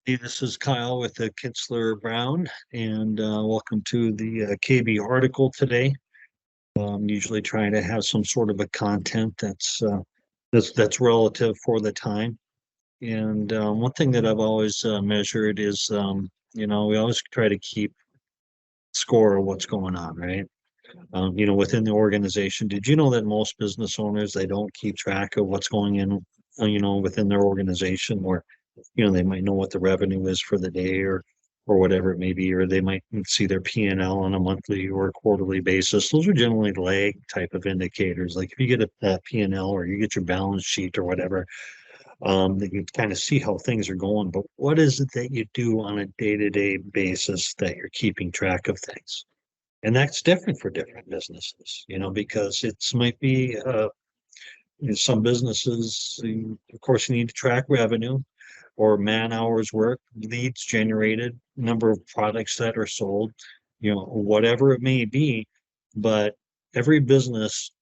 Hey, this is Kyle with the Kinsler Brown, and welcome to the KB article today. Usually trying to have some sort of a content that's relative for the time. And one thing that I've always measured is, we always try to keep score of what's going on, right? Within the organization. Did you know that most business owners they don't keep track of what's going in, within their organization, or they might know what the revenue is for the day or whatever it may be, or they might see their P&L on a monthly or quarterly basis. Those are generally lag type of indicators. Like if you get a P&L or you get your balance sheet or whatever, that you kind of see how things are going. But what is it that you do on a day-to-day basis that you're keeping track of things? And that's different for different businesses, because it's might be some businesses, of course, you need to track revenue or man hours worked, leads generated, number of products that are sold, whatever it may be. But every business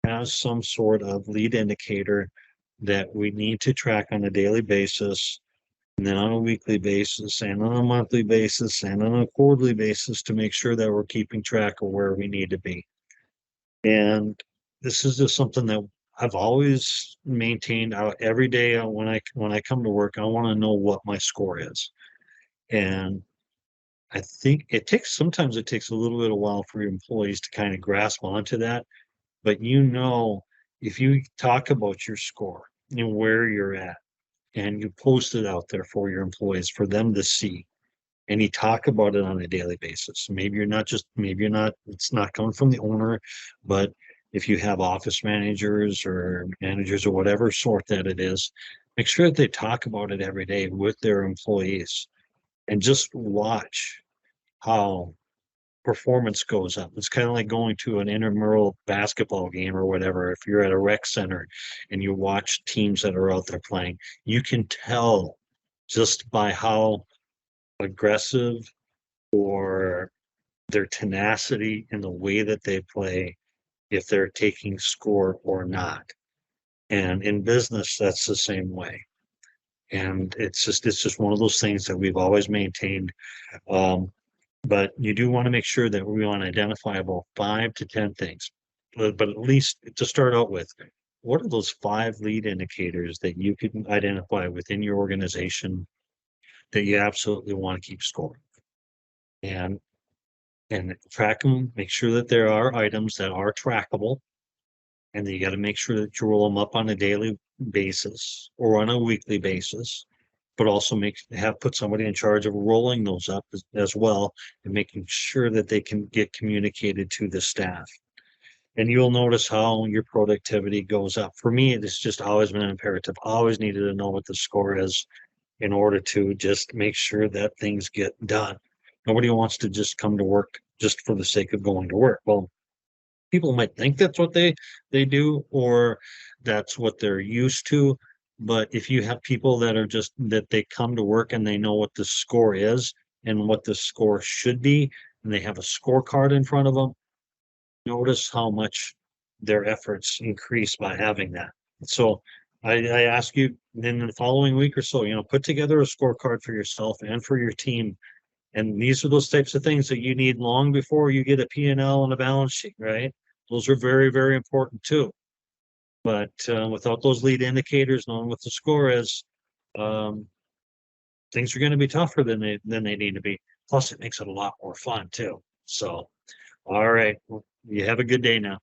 has some sort of lead indicator that we need to track on a daily basis, and then on a weekly basis, and on a monthly basis, and on a quarterly basis to make sure that we're keeping track of where we need to be. And this is just something that I've always maintained out every day when I come to work. I want to know what my score is. And I think sometimes it takes a little bit of while for your employees to kind of grasp onto that. But if you talk about your score and where you're at, and you post it out there for your employees for them to see, and you talk about it on a daily basis. Maybe you're not, it's not coming from the owner, but if you have office managers or managers or whatever sort that it is, make sure that they talk about it every day with their employees and just watch how performance goes up. It's kind of like going to an intramural basketball game or whatever. If you're at a rec center and you watch teams that are out there playing, you can tell just by how aggressive or their tenacity in the way that they play if they're taking score or not. And in business, that's the same way. And it's just one of those things that we've always maintained. But you do want to make sure that we want to identify about 5 to 10 things. But at least to start out with, what are those 5 lead indicators that you can identify within your organization that you absolutely want to keep score? And track them, make sure that there are items that are trackable, and then you got to make sure that you roll them up on a daily basis or on a weekly basis, but also put somebody in charge of rolling those up as well and making sure that they can get communicated to the staff. And you'll notice how your productivity goes up. For me, it's just always been an imperative. I always needed to know what the score is in order to just make sure that things get done. Nobody wants to just come to work just for the sake of going to work. Well, people might think that's what they do, or that's what they're used to. But if you have people that they come to work and they know what the score is and what the score should be, and they have a scorecard in front of them, notice how much their efforts increase by having that. So I ask you in the following week or so, put together a scorecard for yourself and for your team. And these are those types of things that you need long before you get a P&L and a balance sheet, right? Those are very, very important too. But without those lead indicators, knowing what the score is, um, things are going to be tougher than they need to be. Plus, it makes it a lot more fun too. So, all right, well, you have a good day now.